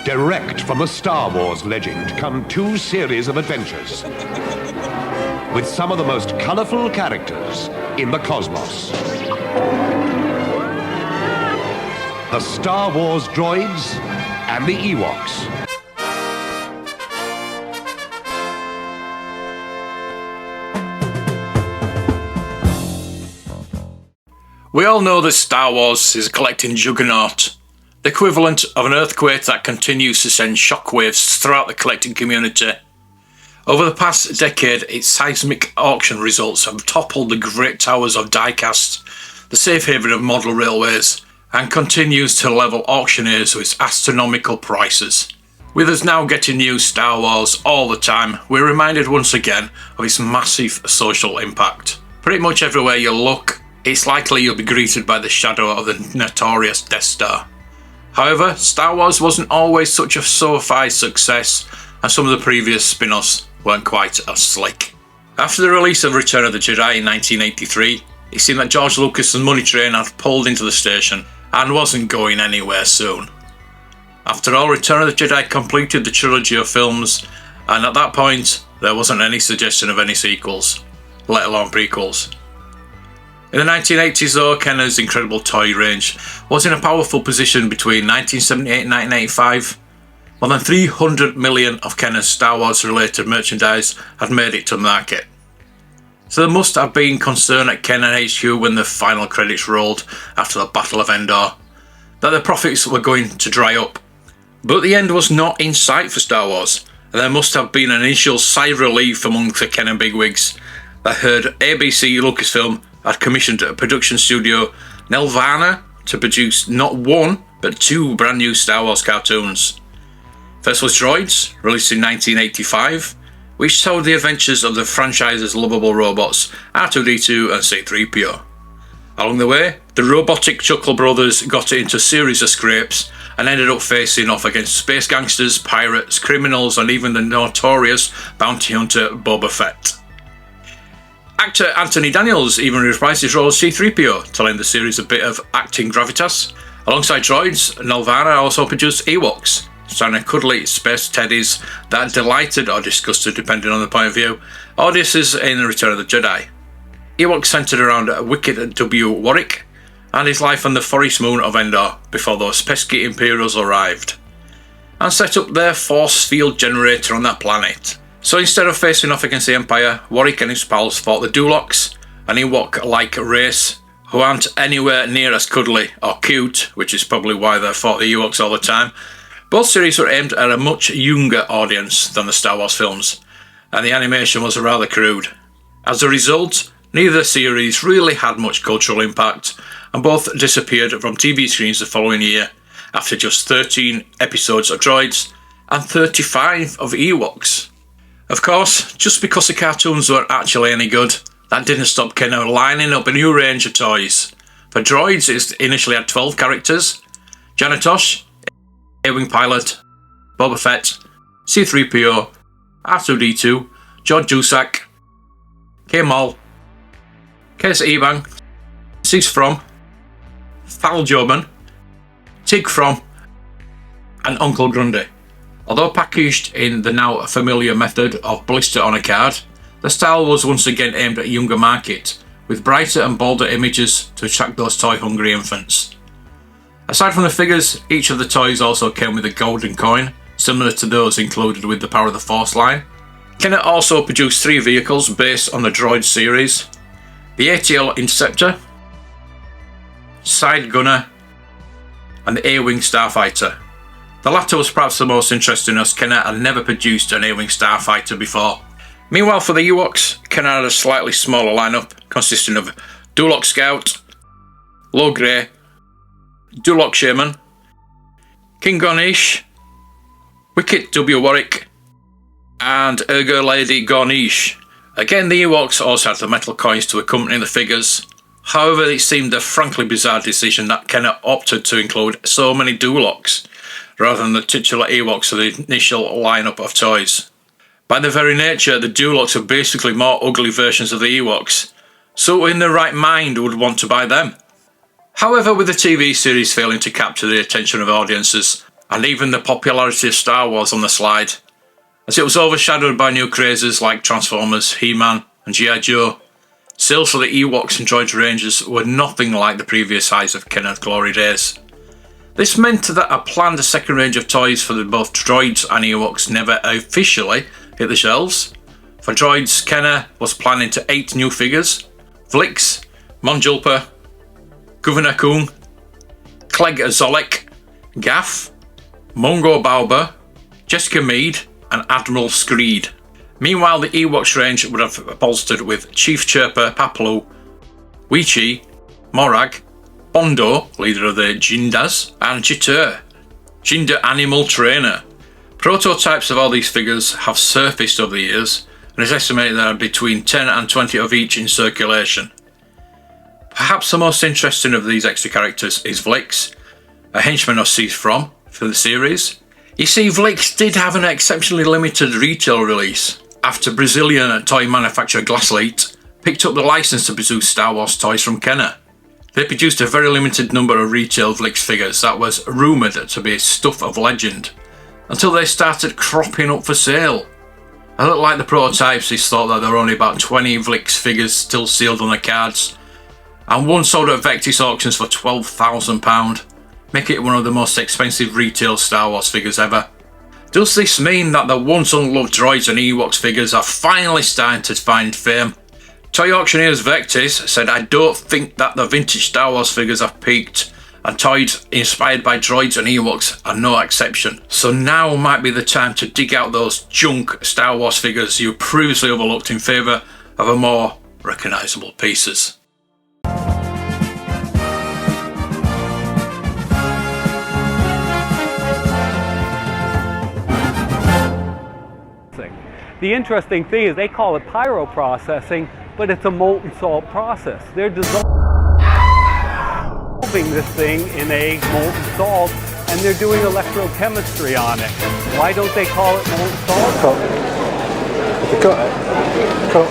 Direct from the Star Wars legend come two series of adventures with some of the most colorful characters in the cosmos. The Star Wars Droids and the Ewoks. We all know that Star Wars is a collecting juggernaut, the equivalent of an earthquake that continues to send shockwaves throughout the collecting community. Over the past decade, its seismic auction results have toppled the great towers of diecast, the safe haven of model railways, and continues to level auctioneers with its astronomical prices. With us now getting new Star Wars all the time, we're reminded once again of its massive social impact. Pretty much everywhere you look, it's likely you'll be greeted by the shadow of the notorious Death Star. However, Star Wars wasn't always such a so-fi success, and some of the previous spin-offs weren't quite as slick. After the release of Return of the Jedi in 1983, it seemed that George Lucas' money train had pulled into the station and wasn't going anywhere soon. After all, Return of the Jedi completed the trilogy of films, and at that point, there wasn't any suggestion of any sequels, let alone prequels. In the 1980s though, Kenner's incredible toy range was in a powerful position between 1978 and 1985. More than 300 million of Kenner's Star Wars related merchandise had made it to market. So there must have been concern at Kenner HQ when the final credits rolled after the Battle of Endor, that the profits were going to dry up. But the end was not in sight for Star Wars, and there must have been an initial sigh of relief among the Kenner bigwigs that heard ABC Lucasfilm had commissioned a production studio, Nelvana, to produce not one, but two brand new Star Wars cartoons. First was Droids, released in 1985, which told the adventures of the franchise's lovable robots R2-D2 and C-3PO. Along the way, the robotic Chuckle brothers got into a series of scrapes and ended up facing off against space gangsters, pirates, criminals, and even the notorious bounty hunter Boba Fett. Actor Anthony Daniels even reprised his role as C-3PO to lend the series a bit of acting gravitas. Alongside Droids, Nelvana also produced Ewoks, starring cuddly space teddies that delighted or disgusted, depending on the point of view, audiences in Return of the Jedi. Ewoks centred around Wicked W. Warwick and his life on the forest moon of Endor before those pesky Imperials arrived, and set up their force field generator on that planet. So instead of facing off against the Empire, Warwick and his pals fought the Dulocs, an Ewok-like race who aren't anywhere near as cuddly or cute, which is probably why they fought the Ewoks all the time. Both series were aimed at a much younger audience than the Star Wars films, and the animation was rather crude. As a result, neither series really had much cultural impact, and both disappeared from TV screens the following year, after just 13 episodes of Droids and 35 of Ewoks. Of course, just because the cartoons weren't actually any good, that didn't stop Kenner lining up a new range of toys. For Droids, it initially had 12 characters: Janatosh, A-Wing Pilot, Boba Fett, C-3PO, R2-D2, George Cusack, K-Maul, Kes Ebang, Sis From, Thal Joban, Tig From, and Uncle Grundy. Although packaged in the now familiar method of blister on a card, the style was once again aimed at a younger market, with brighter and bolder images to attract those toy-hungry infants. Aside from the figures, each of the toys also came with a golden coin, similar to those included with the Power of the Force line. Kenner also produced 3 vehicles based on the Droid series: the ATL Interceptor, Side Gunner, and the A-Wing Starfighter. The latter was perhaps the most interesting, as Kenner had never produced an A-Wing Starfighter before. Meanwhile, for the Ewoks, Kenner had a slightly smaller lineup consisting of Dulok Scout, Low Grey, Dulok Shaman, King Gornish, Wicket W. Warwick, and Ergo Lady Gornish. Again, the Ewoks also had the metal coins to accompany the figures. However, it seemed a frankly bizarre decision that Kenner opted to include so many Duloks, rather than the titular Ewoks of the initial lineup of toys. By their very nature, the Duloks are basically more ugly versions of the Ewoks, so who in their right mind would want to buy them? However, with the TV series failing to capture the attention of audiences, and even the popularity of Star Wars on the slide, as it was overshadowed by new crazes like Transformers, He-Man and G.I. Joe. Sales for the Ewoks and Droids ranges were nothing like the previous highs of Kenner's glory days. This meant that a planned second range of toys for both Droids and Ewoks never officially hit the shelves. For Droids, Kenner was planning to 8 new figures: Vlix, Mon Julpa, Governor Kung, Clegg Zolek, Gaff, Mongo Bauba, Jessica Meade and Admiral Screed. Meanwhile, the Ewoks range would have bolstered with Chief Chirper Papalu, Weechi, Morag, Bondo, leader of the Jindas, and Chitur, Jinda Animal Trainer. Prototypes of all these figures have surfaced over the years, and it's estimated there are between 10 and 20 of each in circulation. Perhaps the most interesting of these extra characters is Vlix, a henchman of Cease From for the series. You see, Vlix did have an exceptionally limited retail release after Brazilian toy manufacturer Glassleet picked up the license to produce Star Wars toys from Kenner. They produced a very limited number of retail Vlix figures that was rumoured to be stuff of legend, until they started cropping up for sale. A little like the prototypes, it's thought that there were only about 20 Vlix figures still sealed on the cards, and one sold at Vectis auctions for £12,000, making it one of the most expensive retail Star Wars figures ever. Does this mean that the once unloved Droids and Ewoks figures are finally starting to find fame? Toy auctioneers Vectis said, "I don't think that the vintage Star Wars figures have peaked, and toys inspired by Droids and Ewoks are no exception. So now might be the time to dig out those junk Star Wars figures you previously overlooked in favour of a more recognisable pieces." The interesting thing is they call it pyro processing, but it's a molten salt process. They're dissolving this thing in a molten salt, and they're doing electrochemistry on it. Why don't they call it molten salt? Cut. Cut.